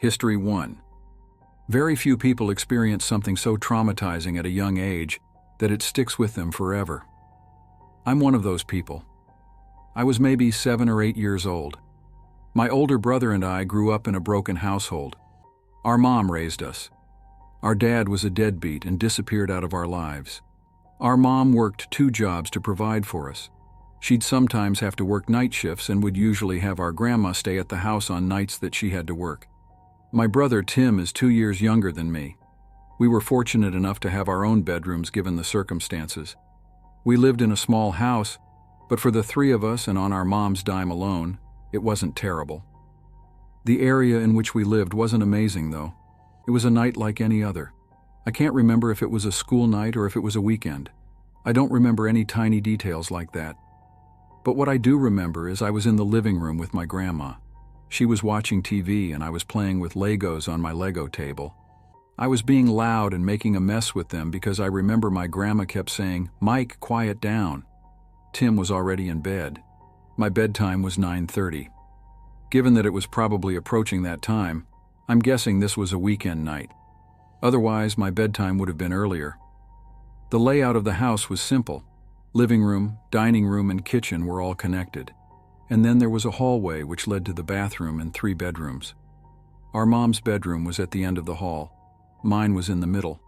History 1. Very few people experience something so traumatizing at a young age that it sticks with them forever. I'm one of those people. I was maybe 7 or 8 years old. My older brother and I grew up in a broken household. Our mom raised us. Our dad was a deadbeat and disappeared out of our lives. Our mom worked 2 jobs to provide for us. She'd sometimes have to work night shifts and would usually have our grandma stay at the house on nights that she had to work. My brother Tim is 2 years younger than me. We were fortunate enough to have our own bedrooms given the circumstances. We lived in a small house, but for the 3 of us and on our mom's dime alone, it wasn't terrible. The area in which we lived wasn't amazing though. It was a night like any other. I can't remember if it was a school night or if it was a weekend. I don't remember any tiny details like that. But what I do remember is I was in the living room with my grandma. She was watching TV and I was playing with Legos on my Lego table. I was being loud and making a mess with them because I remember my grandma kept saying, "Mike, quiet down." Tim was already in bed. My bedtime was 9:30. Given that it was probably approaching that time, I'm guessing this was a weekend night. Otherwise, my bedtime would have been earlier. The layout of the house was simple. Living room, dining room, and kitchen were all connected. And then there was a hallway which led to the bathroom and 3 bedrooms. Our mom's bedroom was at the end of the hall. Mine was in the middle.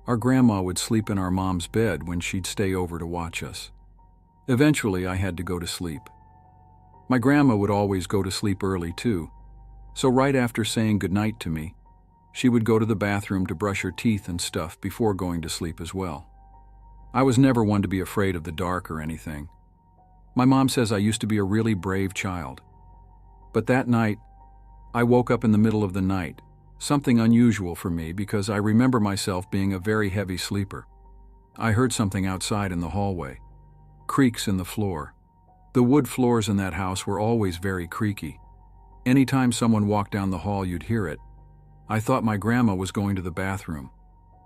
Our grandma would sleep in our mom's bed when she'd stay over to watch us. Eventually, I had to go to sleep. My grandma would always go to sleep early too, so right after saying goodnight to me, she would go to the bathroom to brush her teeth and stuff before going to sleep as well. I was never one to be afraid of the dark or anything. My mom says I used to be a really brave child. But that night, I woke up in the middle of the night, something unusual for me because I remember myself being a very heavy sleeper. I heard something outside in the hallway. Creaks in the floor. The wood floors in that house were always very creaky. Anytime someone walked down the hall, you'd hear it. I thought my grandma was going to the bathroom.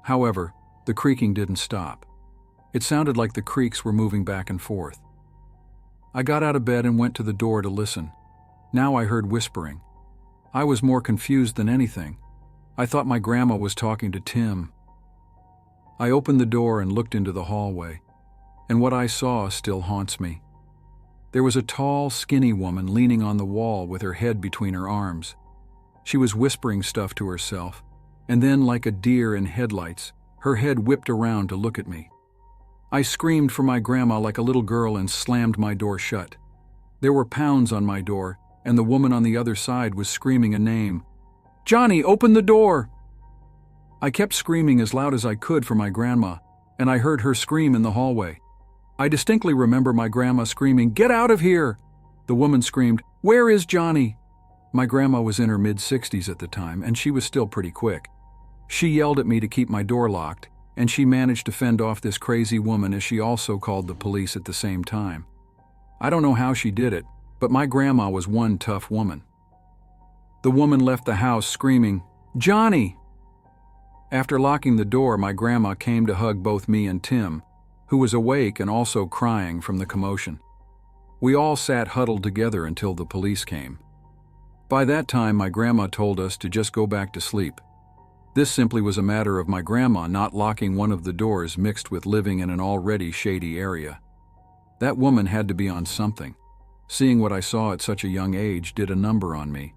However, the creaking didn't stop. It sounded like the creaks were moving back and forth. I got out of bed and went to the door to listen. Now I heard whispering. I was more confused than anything. I thought my grandma was talking to Tim. I opened the door and looked into the hallway, and what I saw still haunts me. There was a tall, skinny woman leaning on the wall with her head between her arms. She was whispering stuff to herself, and then, like a deer in headlights, her head whipped around to look at me. I screamed for my grandma like a little girl and slammed my door shut. There were pounds on my door, and the woman on the other side was screaming a name. "Johnny, open the door!" I kept screaming as loud as I could for my grandma, and I heard her scream in the hallway. I distinctly remember my grandma screaming, "Get out of here!" The woman screamed, "Where is Johnny?" My grandma was in her mid-60s at the time, and she was still pretty quick. She yelled at me to keep my door locked, and she managed to fend off this crazy woman as she also called the police at the same time. I don't know how she did it, but my grandma was one tough woman. The woman left the house screaming, "Johnny!" After locking the door, my grandma came to hug both me and Tim, who was awake and also crying from the commotion. We all sat huddled together until the police came. By that time, my grandma told us to just go back to sleep. This simply was a matter of my grandma not locking one of the doors mixed with living in an already shady area. That woman had to be on something. Seeing what I saw at such a young age did a number on me.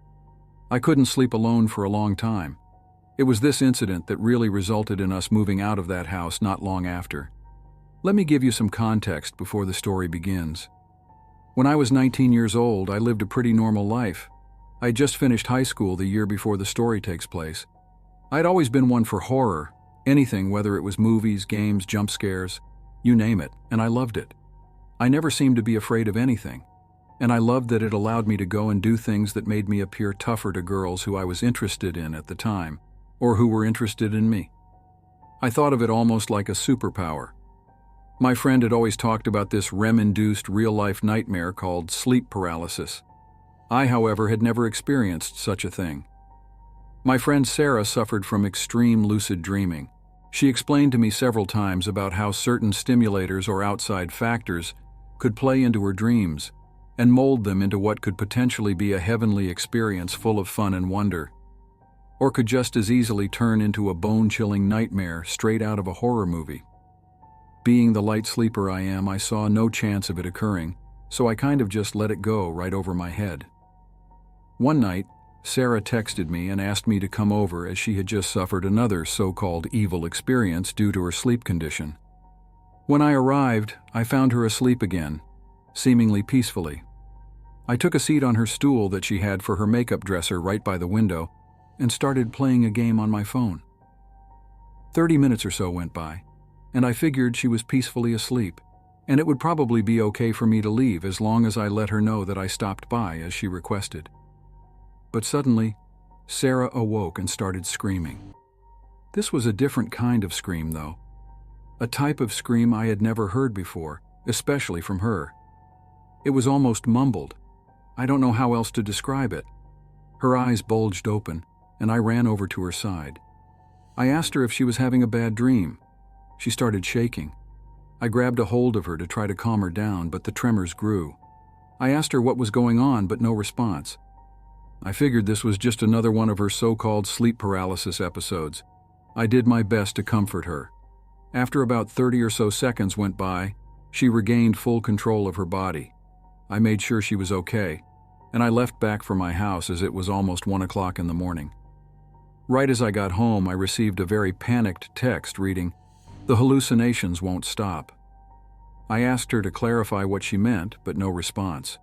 I couldn't sleep alone for a long time. It was this incident that really resulted in us moving out of that house not long after. Let me give you some context before the story begins. When I was 19 years old, I lived a pretty normal life. I had just finished high school the year before the story takes place. I'd always been one for horror, anything, whether it was movies, games, jump scares, you name it, and I loved it. I never seemed to be afraid of anything, and I loved that it allowed me to go and do things that made me appear tougher to girls who I was interested in at the time, or who were interested in me. I thought of it almost like a superpower. My friend had always talked about this REM-induced real-life nightmare called sleep paralysis. I, however, had never experienced such a thing. My friend Sarah suffered from extreme lucid dreaming. She explained to me several times about how certain stimulators or outside factors could play into her dreams and mold them into what could potentially be a heavenly experience full of fun and wonder. or could just as easily turn into a bone-chilling nightmare straight out of a horror movie. Being the light sleeper I am, I saw no chance of it occurring, so I kind of just let it go right over my head. One night, Sarah texted me and asked me to come over as she had just suffered another so-called evil experience due to her sleep condition. When I arrived, I found her asleep again, seemingly peacefully. I took a seat on her stool that she had for her makeup dresser right by the window and started playing a game on my phone. 30 minutes or so went by, and I figured she was peacefully asleep, and it would probably be okay for me to leave as long as I let her know that I stopped by as she requested. But suddenly, Sarah awoke and started screaming. This was a different kind of scream, though. A type of scream I had never heard before, especially from her. It was almost mumbled. I don't know how else to describe it. Her eyes bulged open, and I ran over to her side. I asked her if she was having a bad dream. She started shaking. I grabbed a hold of her to try to calm her down, but the tremors grew. I asked her what was going on, but no response. I figured this was just another one of her so-called sleep paralysis episodes. I did my best to comfort her. After about 30 or so seconds went by, she regained full control of her body. I made sure she was okay, and I left back for my house as it was almost 1 o'clock in the morning. Right as I got home, I received a very panicked text reading, "The hallucinations won't stop." I asked her to clarify what she meant, but no response.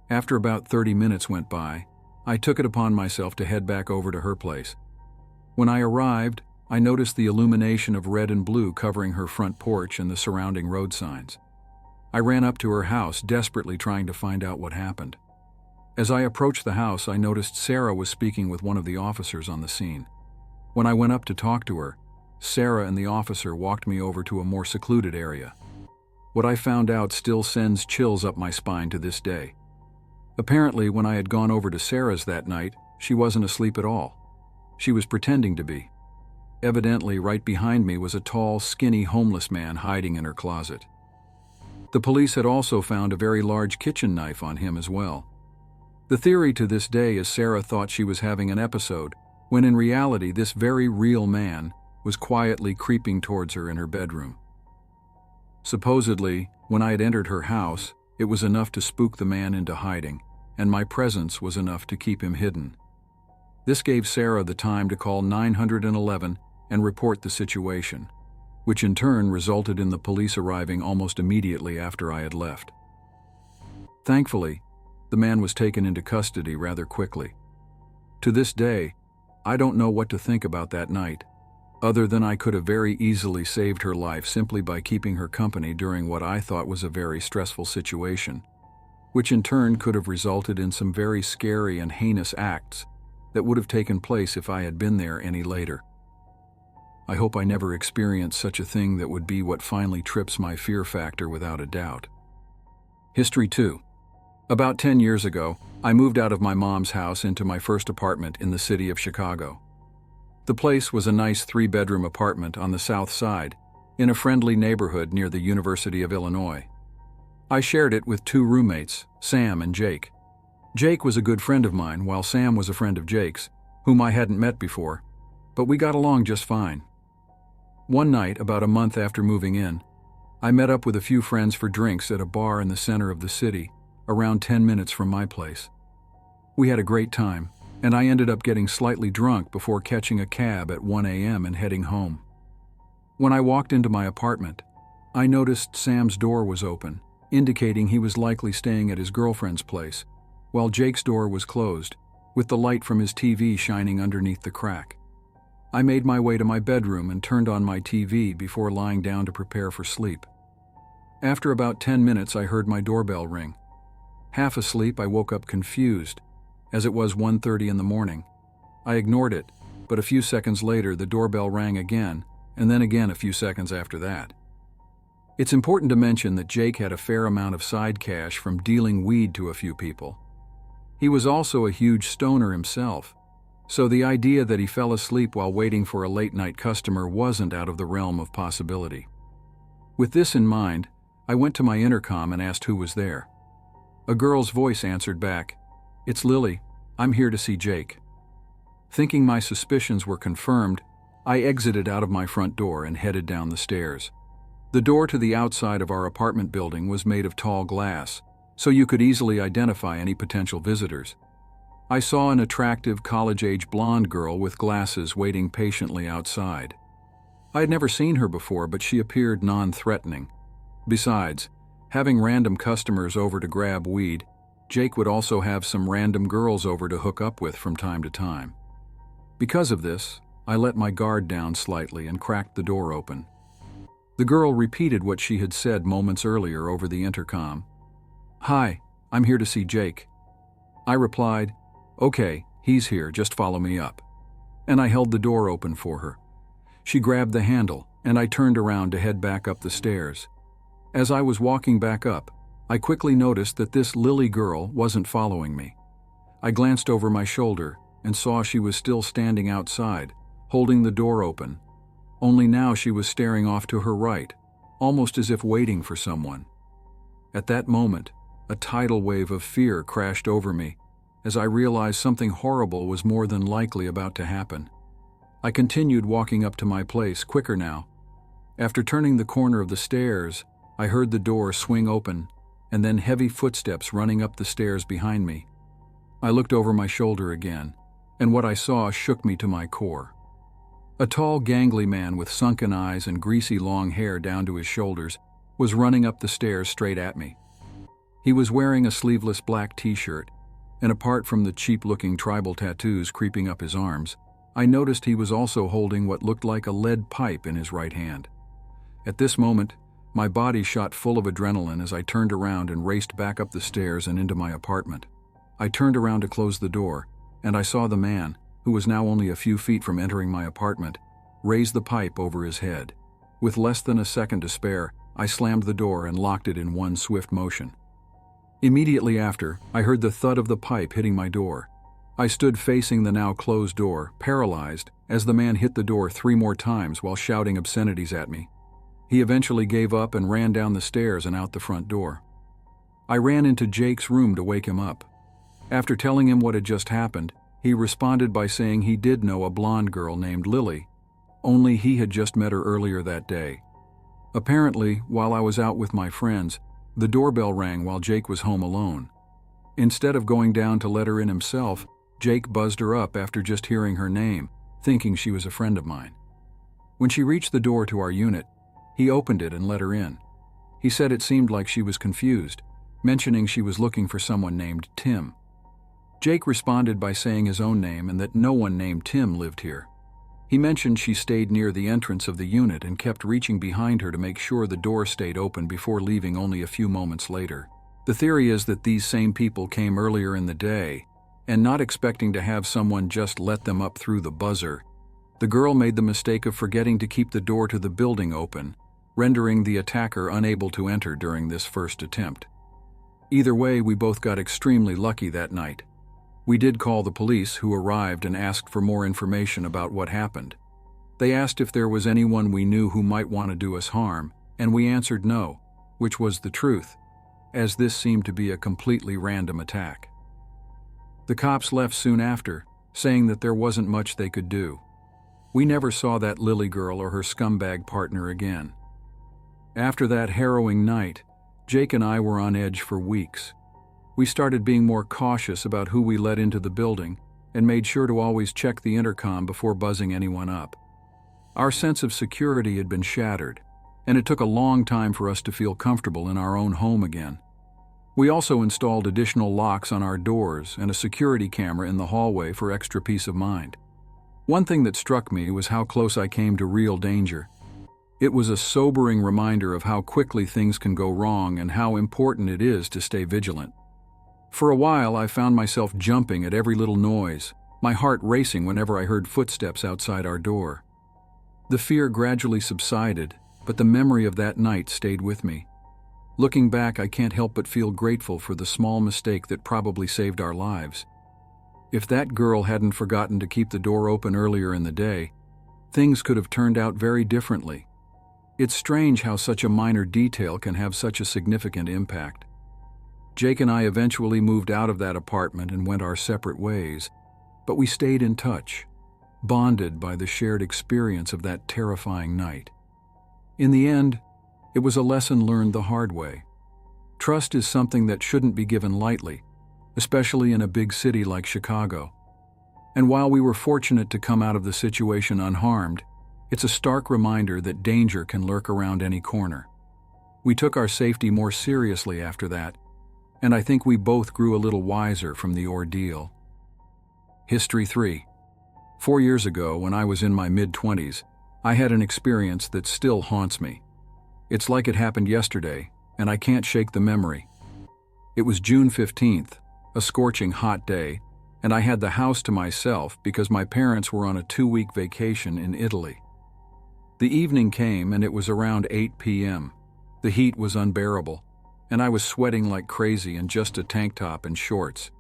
After about 30 minutes went by, I took it upon myself to head back over to her place. When I arrived, I noticed the illumination of red and blue covering her front porch and the surrounding road signs. I ran up to her house, desperately trying to find out what happened. As I approached the house, I noticed Sarah was speaking with one of the officers on the scene. When I went up to talk to her, Sarah and the officer walked me over to a more secluded area. What I found out still sends chills up my spine to this day. Apparently, when I had gone over to Sarah's that night, she wasn't asleep at all. She was pretending to be. Evidently, right behind me was a tall, skinny homeless man hiding in her closet. The police had also found a very large kitchen knife on him as well. The theory to this day is Sarah thought she was having an episode, when in reality this very real man was quietly creeping towards her in her bedroom. Supposedly, when I had entered her house, it was enough to spook the man into hiding, and my presence was enough to keep him hidden. This gave Sarah the time to call 911 and report the situation, which in turn resulted in the police arriving almost immediately after I had left. Thankfully, the man was taken into custody rather quickly. To this day, I don't know what to think about that night, other than I could have very easily saved her life simply by keeping her company during what I thought was a very stressful situation, which in turn could have resulted in some very scary and heinous acts that would have taken place if I had been there any later. I hope I never experience such a thing that would be what finally trips my fear factor without a doubt. History 2. About 10 years ago, I moved out of my mom's house into my first apartment in the city of Chicago. The place was a nice 3-bedroom apartment on the south side, in a friendly neighborhood near the University of Illinois. I shared it with 2 roommates, Sam and Jake. Jake was a good friend of mine, while Sam was a friend of Jake's, whom I hadn't met before, but we got along just fine. One night, about a month after moving in, I met up with a few friends for drinks at a bar in the center of the city, around 10 minutes from my place. We had a great time, and I ended up getting slightly drunk before catching a cab at 1 a.m. and heading home. When I walked into my apartment, I noticed Sam's door was open, indicating he was likely staying at his girlfriend's place, while Jake's door was closed, with the light from his TV shining underneath the crack. I made my way to my bedroom and turned on my TV before lying down to prepare for sleep. After about 10 minutes, I heard my doorbell ring. Half asleep, I woke up confused, as it was 1:30 in the morning. I ignored it, but a few seconds later the doorbell rang again, and then again a few seconds after that. It's important to mention that Jake had a fair amount of side cash from dealing weed to a few people. He was also a huge stoner himself, so the idea that he fell asleep while waiting for a late-night customer wasn't out of the realm of possibility. With this in mind, I went to my intercom and asked who was there. A girl's voice answered back, "It's Lily. I'm here to see Jake." Thinking my suspicions were confirmed, I exited out of my front door and headed down the stairs. The door to the outside of our apartment building was made of tall glass, so you could easily identify any potential visitors. I saw an attractive college-age blonde girl with glasses waiting patiently outside. I had never seen her before, but she appeared non-threatening. Besides, having random customers over to grab weed, Jake would also have some random girls over to hook up with from time to time. Because of this, I let my guard down slightly and cracked the door open. The girl repeated what she had said moments earlier over the intercom. "Hi, I'm here to see Jake." I replied, "Okay, he's here, just follow me up." And I held the door open for her. She grabbed the handle, and I turned around to head back up the stairs. As I was walking back up, I quickly noticed that this Lily girl wasn't following me. I glanced over my shoulder and saw she was still standing outside, holding the door open. Only now she was staring off to her right, almost as if waiting for someone. At that moment, a tidal wave of fear crashed over me, as I realized something horrible was more than likely about to happen. I continued walking up to my place, quicker now. After turning the corner of the stairs, I heard the door swing open, and then heavy footsteps running up the stairs behind me. I looked over my shoulder again, and what I saw shook me to my core. A tall, gangly man with sunken eyes and greasy long hair down to his shoulders was running up the stairs straight at me. He was wearing a sleeveless black t-shirt, and apart from the cheap-looking tribal tattoos creeping up his arms, I noticed he was also holding what looked like a lead pipe in his right hand. At this moment, my body shot full of adrenaline as I turned around and raced back up the stairs and into my apartment. I turned around to close the door, and I saw the man, who was now only a few feet from entering my apartment, raise the pipe over his head. With less than a second to spare, I slammed the door and locked it in one swift motion. Immediately after, I heard the thud of the pipe hitting my door. I stood facing the now closed door, paralyzed, as the man hit the door 3 more times while shouting obscenities at me. He eventually gave up and ran down the stairs and out the front door. I ran into Jake's room to wake him up. After telling him what had just happened, he responded by saying he did know a blonde girl named Lily, only he had just met her earlier that day. Apparently, while I was out with my friends, the doorbell rang while Jake was home alone. Instead of going down to let her in himself, Jake buzzed her up after just hearing her name, thinking she was a friend of mine. When she reached the door to our unit, he opened it and let her in. He said it seemed like she was confused, mentioning she was looking for someone named Tim. Jake responded by saying his own name and that no one named Tim lived here. He mentioned she stayed near the entrance of the unit and kept reaching behind her to make sure the door stayed open before leaving only a few moments later. The theory is that these same people came earlier in the day, and not expecting to have someone just let them up through the buzzer, the girl made the mistake of forgetting to keep the door to the building open, rendering the attacker unable to enter during this first attempt. Either way, we both got extremely lucky that night. We did call the police, who arrived and asked for more information about what happened. They asked if there was anyone we knew who might want to do us harm, and we answered no, which was the truth, as this seemed to be a completely random attack. The cops left soon after, saying that there wasn't much they could do. We never saw that Lily girl or her scumbag partner again. After that harrowing night, Jake and I were on edge for weeks. We started being more cautious about who we let into the building and made sure to always check the intercom before buzzing anyone up. Our sense of security had been shattered, and it took a long time for us to feel comfortable in our own home again. We also installed additional locks on our doors and a security camera in the hallway for extra peace of mind. One thing that struck me was how close I came to real danger. It was a sobering reminder of how quickly things can go wrong and how important it is to stay vigilant. For a while, I found myself jumping at every little noise, my heart racing whenever I heard footsteps outside our door. The fear gradually subsided, but the memory of that night stayed with me. Looking back, I can't help but feel grateful for the small mistake that probably saved our lives. If that girl hadn't forgotten to keep the door open earlier in the day, things could have turned out very differently. It's strange how such a minor detail can have such a significant impact. Jake and I eventually moved out of that apartment and went our separate ways, but we stayed in touch, bonded by the shared experience of that terrifying night. In the end, it was a lesson learned the hard way. Trust is something that shouldn't be given lightly, especially in a big city like Chicago. And while we were fortunate to come out of the situation unharmed, it's a stark reminder that danger can lurk around any corner. We took our safety more seriously after that, and I think we both grew a little wiser from the ordeal. History 3. 4 years ago, when I was in my mid-20s, I had an experience that still haunts me. It's like it happened yesterday, and I can't shake the memory. It was June 15th, a scorching hot day, and I had the house to myself because my parents were on a 2-week vacation in Italy. The evening came and it was around 8 p.m. The heat was unbearable, and I was sweating like crazy in just a tank top and shorts.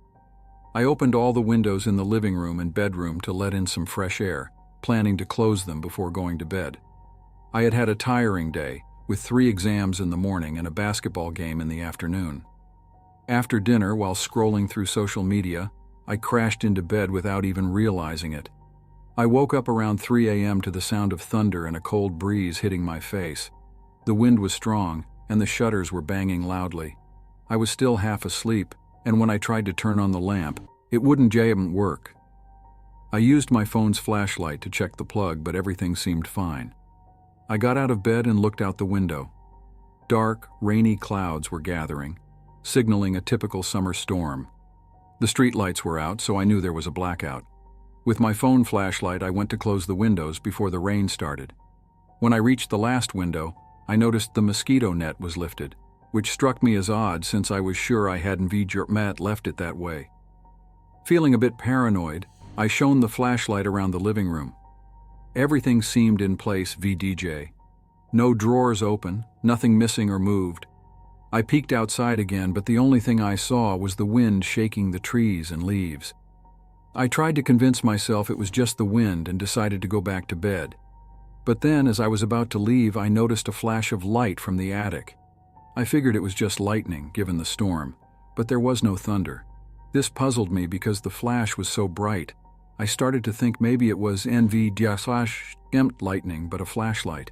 I opened all the windows in the living room and bedroom to let in some fresh air, planning to close them before going to bed. I had had a tiring day, with 3 exams in the morning and a basketball game in the afternoon. After dinner, while scrolling through social media, I crashed into bed without even realizing it. I woke up around 3 a.m. to the sound of thunder and a cold breeze hitting my face. The wind was strong, and the shutters were banging loudly. I was still half asleep, and when I tried to turn on the lamp, it wouldn't work. I used my phone's flashlight to check the plug, but everything seemed fine. I got out of bed and looked out the window. Dark, rainy clouds were gathering, signaling a typical summer storm. The streetlights were out, so I knew there was a blackout. With my phone flashlight, I went to close the windows before the rain started. When I reached the last window, I noticed the mosquito net was lifted, which struck me as odd since I was sure I hadn't left it that way. Feeling a bit paranoid, I shone the flashlight around the living room. Everything seemed in place VDJ. No drawers open, nothing missing or moved. I peeked outside again, but the only thing I saw was the wind shaking the trees and leaves. I tried to convince myself it was just the wind and decided to go back to bed. But then, as I was about to leave, I noticed a flash of light from the attic. I figured it was just lightning, given the storm, but there was no thunder. This puzzled me because the flash was so bright. I started to think maybe it was lightning, but a flashlight.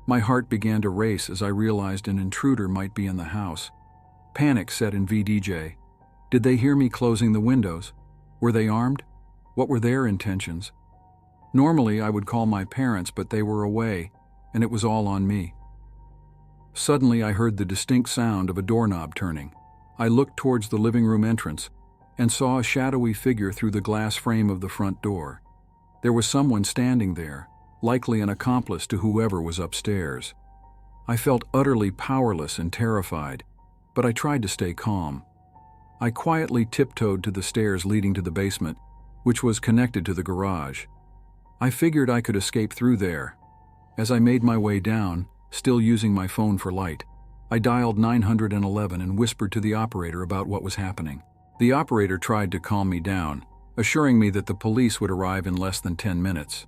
My heart began to race as I realized an intruder might be in the house. Panic set in VDJ. Did they hear me closing the windows? Were they armed? What were their intentions? Normally, I would call my parents, but they were away, and it was all on me. Suddenly, I heard the distinct sound of a doorknob turning. I looked towards the living room entrance and saw a shadowy figure through the glass frame of the front door. There was someone standing there, likely an accomplice to whoever was upstairs. I felt utterly powerless and terrified, but I tried to stay calm. I quietly tiptoed to the stairs leading to the basement, which was connected to the garage. I figured I could escape through there. As I made my way down, still using my phone for light, I dialed 911 and whispered to the operator about what was happening. The operator tried to calm me down, assuring me that the police would arrive in less than 10 minutes.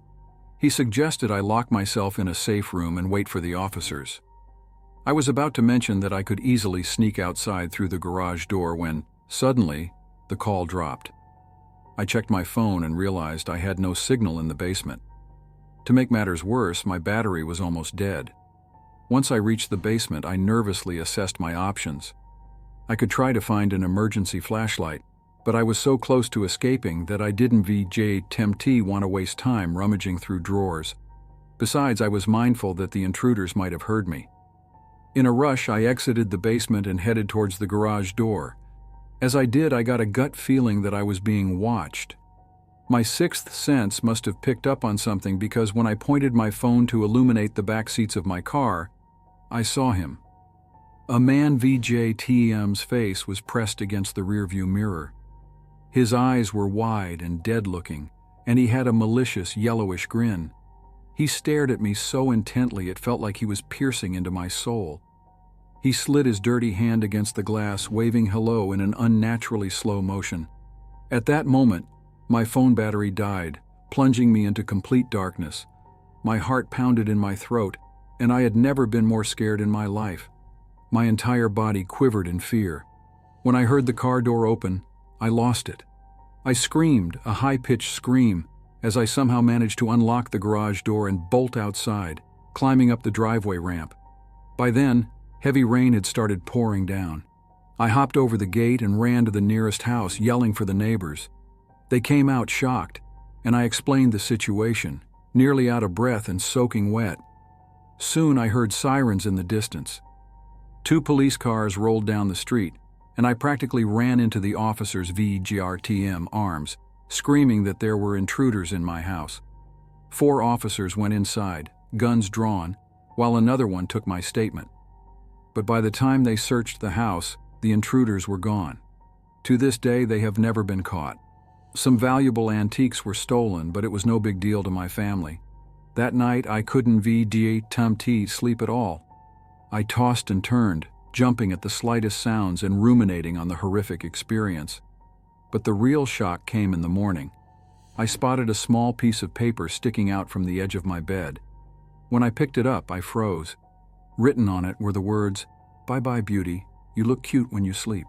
He suggested I lock myself in a safe room and wait for the officers. I was about to mention that I could easily sneak outside through the garage door when, suddenly, the call dropped. I checked my phone and realized I had no signal in the basement. To make matters worse, my battery was almost dead. Once I reached the basement, I nervously assessed my options. I could try to find an emergency flashlight, but I was so close to escaping that I didn't want to waste time rummaging through drawers. Besides, I was mindful that the intruders might have heard me. In a rush, I exited the basement and headed towards the garage door. As I did, I got a gut feeling that I was being watched. My sixth sense must have picked up on something because when I pointed my phone to illuminate the back seats of my car, I saw him. A man VJTM's face was pressed against the rearview mirror. His eyes were wide and dead-looking, and he had a malicious yellowish grin. He stared at me so intently it felt like he was piercing into my soul. He slid his dirty hand against the glass, waving hello in an unnaturally slow motion. At that moment, my phone battery died, plunging me into complete darkness. My heart pounded in my throat, and I had never been more scared in my life. My entire body quivered in fear. When I heard the car door open, I lost it. I screamed, a high-pitched scream, as I somehow managed to unlock the garage door and bolt outside, climbing up the driveway ramp. By then, heavy rain had started pouring down. I hopped over the gate and ran to the nearest house, yelling for the neighbors. They came out shocked, and I explained the situation, nearly out of breath and soaking wet. Soon I heard sirens in the distance. 2 police cars rolled down the street, and I practically ran into the officers' VGRTM arms, screaming that there were intruders in my house. 4 officers went inside, guns drawn, while another one took my statement. But by the time they searched the house, the intruders were gone. To this day, they have never been caught. Some valuable antiques were stolen, but it was no big deal to my family. That night, I couldn't sleep at all. I tossed and turned, jumping at the slightest sounds and ruminating on the horrific experience. But the real shock came in the morning. I spotted a small piece of paper sticking out from the edge of my bed. When I picked it up, I froze. Written on it were the words, "Bye-bye, beauty. You look cute when you sleep."